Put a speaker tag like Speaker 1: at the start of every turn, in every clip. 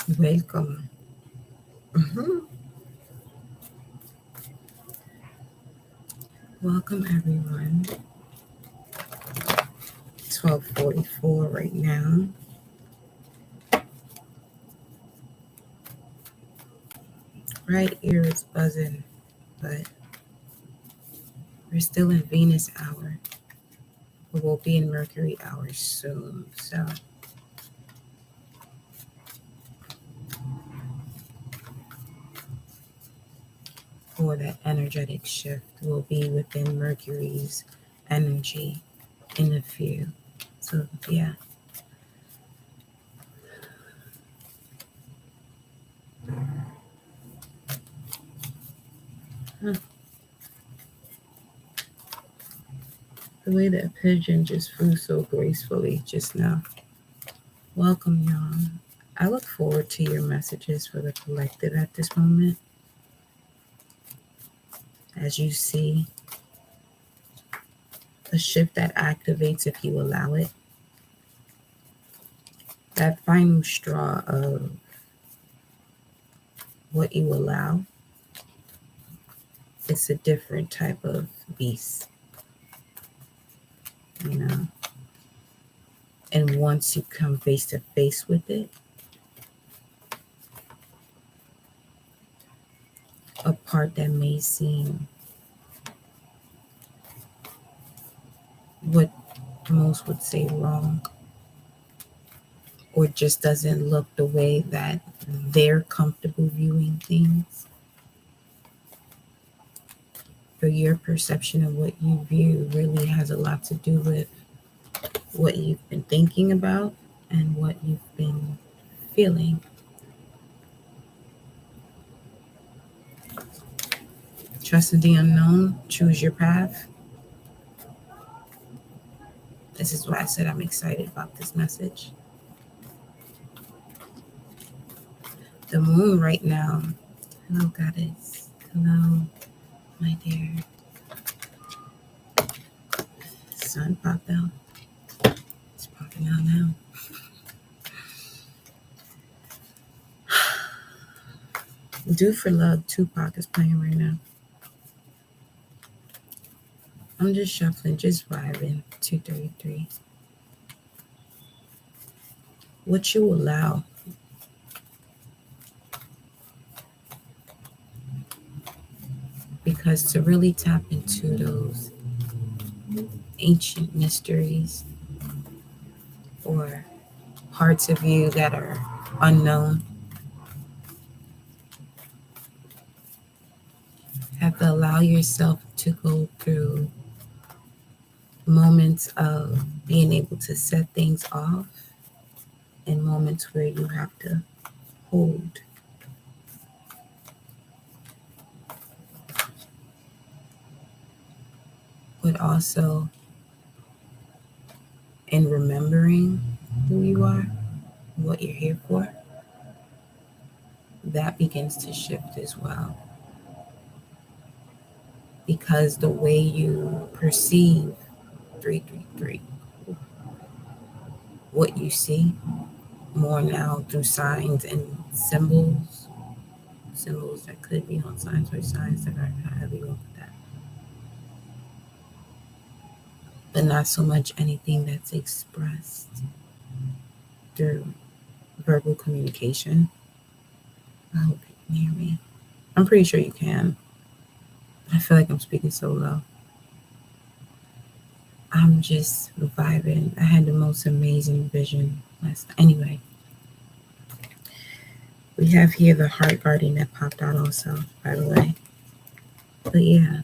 Speaker 1: Welcome. Mhm. Welcome, everyone. 12:44 right now. Right ear is buzzing, but we're still in Venus hour. We will be in Mercury hour soon. So, for that energetic shift, we'll be within Mercury's energy in a few. So, yeah. Huh. The way that pigeon just flew so gracefully just now. Welcome, y'all. I look forward to your messages for the collective at this moment. As you see a shift that activates if you allow it, that final straw of what you allow, it's a different type of beast, you know. And once you come face to face with it, a part that may seem what most would say wrong, or just doesn't look the way that they're comfortable viewing things, or your perception of what you view really has a lot to do with what you've been thinking about and what you've been feeling. Trust in the unknown, choose your path. This is why I said I'm excited about this message. The moon right now, hello, goddess. Hello, my dear. Sun popped out. It's popping out now. Do for Love, Tupac is playing right now. I'm just shuffling, just vibing. 233. What you allow. Because to really tap into those ancient mysteries or parts of you that are unknown, have to allow yourself to go through moments of being able to set things off and moments where you have to hold. But also in remembering who you are, what you're here for, that begins to shift as well. Because the way you perceive 333, what you see more now through signs and symbols, symbols that could be on signs or signs that are however you want that, but not so much anything that's expressed through verbal communication. I hope you can hear me. I'm pretty sure you can. I feel like I'm speaking so low. I'm just vibing. I had the most amazing vision last night. Anyway, we have here the heart guardian that popped out also, by the way. But yeah,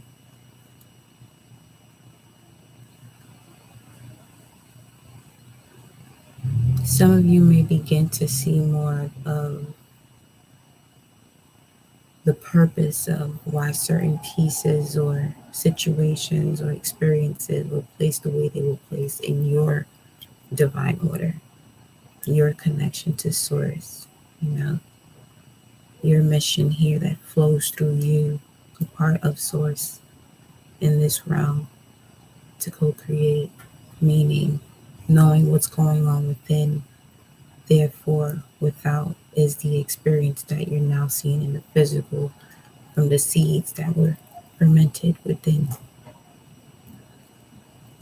Speaker 1: some of you may begin to see more of the purpose of why certain pieces or situations or experiences were placed the way they were placed in your divine order, your connection to source, you know, your mission here that flows through you, a part of source in this realm to co create meaning, knowing what's going on within Therefore, without is the experience that you're now seeing in the physical from the seeds that were fermented within.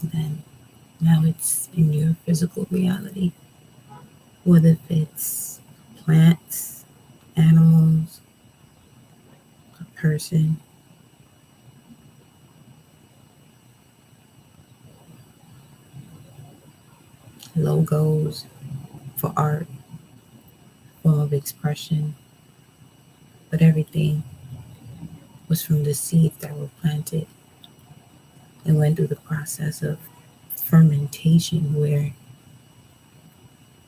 Speaker 1: Then now it's in your physical reality, whether it's plants, animals, a person, logos for art, form of expression, but everything was from the seeds that were planted and went through the process of fermentation, where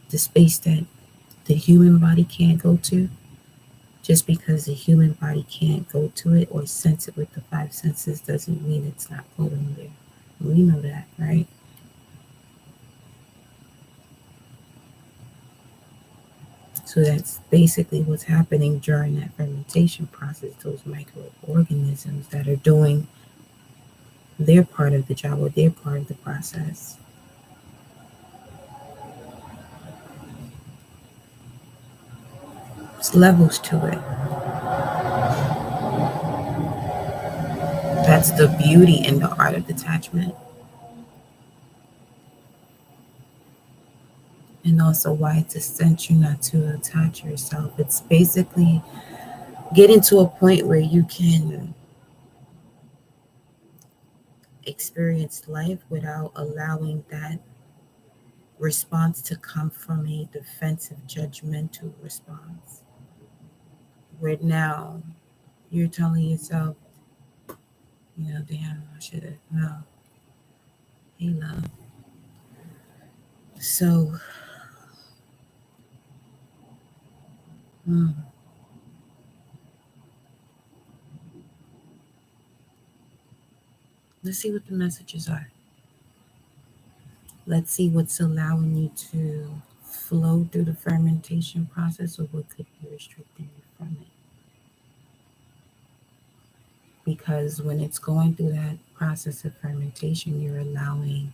Speaker 1: the space that the human body can't go to, just because the human body can't go to it or sense it with the five senses doesn't mean it's not going there. We know that, right? So that's basically what's happening during that fermentation process. Those microorganisms that are doing their part of the job or their part of the process. There's levels to it. That's the beauty in the art of detachment. And also why it's essential not to attach yourself. It's basically getting to a point where you can experience life without allowing that response to come from a defensive, judgmental response. Where now you're telling yourself, damn, I should have, no, hey, love. So, mm, let's see what the messages are. Let's see what's allowing you to flow through the fermentation process or what could be restricting you from it. Because when it's going through that process of fermentation, you're allowing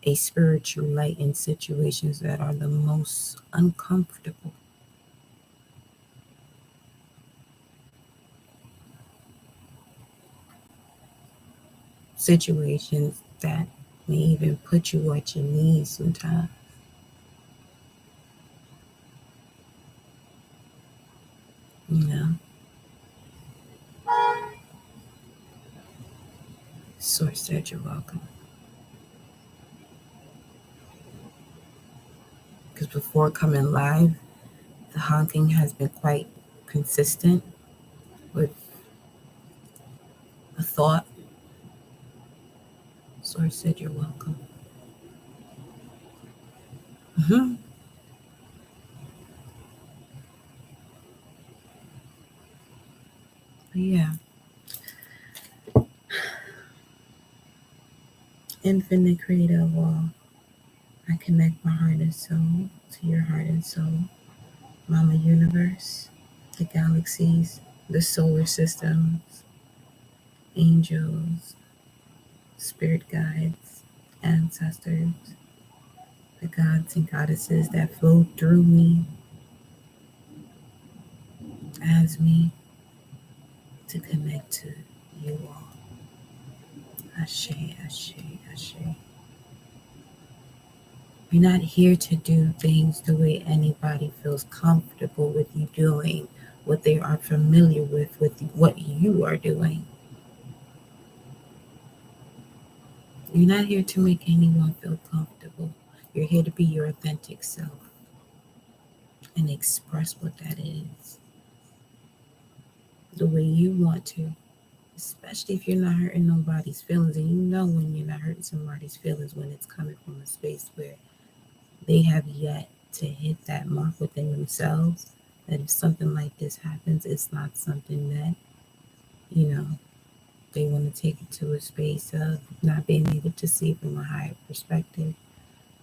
Speaker 1: a spiritual light in situations that are the most uncomfortable. Situations that may even put you at your knees sometimes. You know, Source said you're welcome. Because before coming live, the honking has been quite consistent with a thought. Source said you're welcome. Mm-hmm. But yeah, infinite creator of all, I connect my heart and soul to your heart and soul. Mama Universe, the galaxies, the solar systems, angels, spirit guides, ancestors, the gods and goddesses that flow through me, as me, to connect to you all. Ashe, ashe, ashe. We're not here to do things the way anybody feels comfortable with you doing, what they are familiar with what you are doing. You're not here to make anyone feel comfortable. You're here to be your authentic self and express what that is the way you want to, especially if you're not hurting nobody's feelings. And you know when you're not hurting somebody's feelings when it's coming from a space where they have yet to hit that mark within themselves, that if something like this happens, it's not something that, you know, they want to take it to a space of not being able to see from a higher perspective.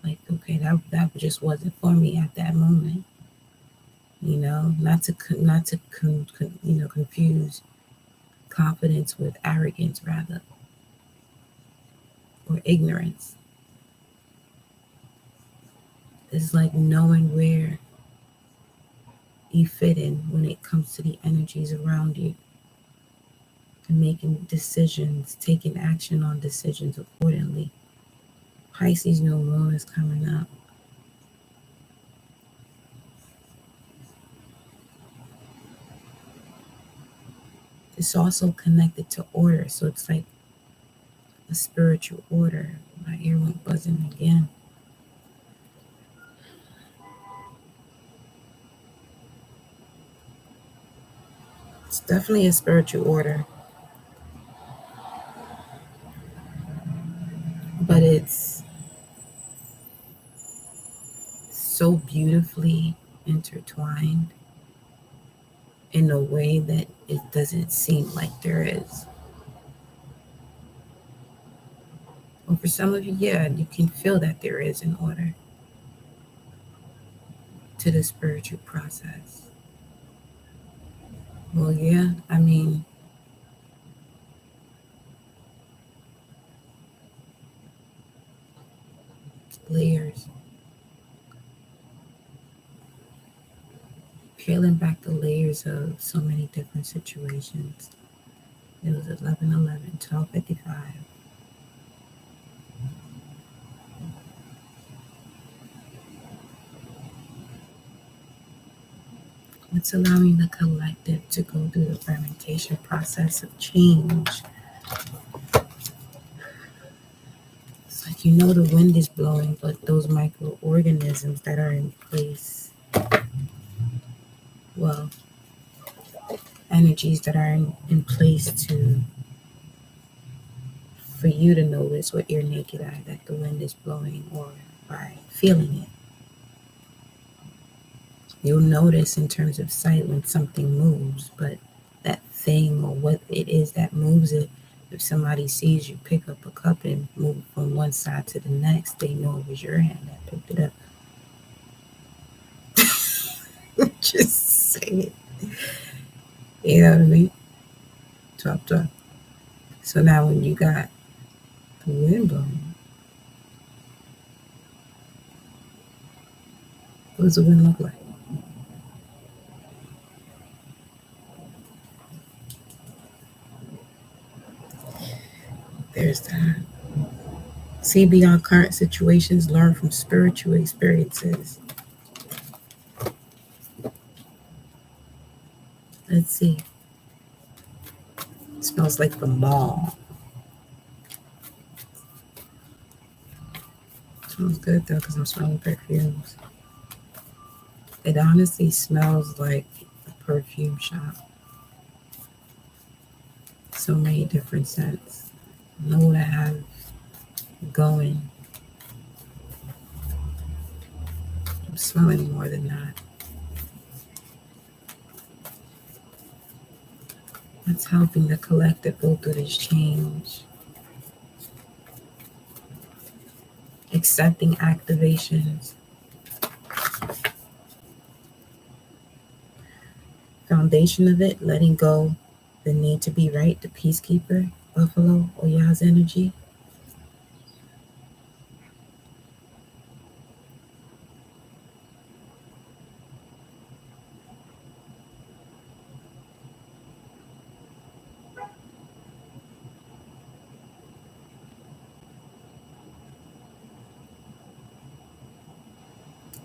Speaker 1: Like, okay, that just wasn't for me at that moment. Not to confuse confidence with arrogance, rather, or ignorance. It's like knowing where you fit in when it comes to the energies around you and making decisions, taking action on decisions accordingly. Pisces new moon is coming up. It's also connected to order, so it's like a spiritual order. My ear went buzzing again. It's definitely a spiritual order, but it's so beautifully intertwined in a way that it doesn't seem like there is. Well, for some of you, yeah, you can feel that there is an order to the spiritual process. Well, yeah, I mean, layers, peeling back the layers of so many different situations. It was 11:11, 12:55. It's allowing the collective to go through the fermentation process of change. It's like the wind is blowing, but those microorganisms that are in place, well, energies that are in place to for you to notice with your naked eye that the wind is blowing or by feeling it. You'll notice in terms of sight when something moves, but that thing or what it is that moves it, if somebody sees you pick up a cup and move from one side to the next, they know it was your hand that picked it up. Just say it. You know what I mean? Talk, talk. So now when you got the wind blowing, what does the wind look like? There's that. See beyond current situations, learn from spiritual experiences. Let's see. It smells like the mall. It smells good though because I'm smelling perfumes. It honestly smells like a perfume shop. So many different scents. Know what I have going. I'm smelling more than that. That's helping the collective go through this change. Accepting activations. Foundation of it, letting go the need to be right, the peacekeeper, Buffalo, Oya's energy.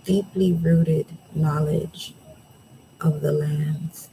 Speaker 1: Deeply rooted knowledge of the lands.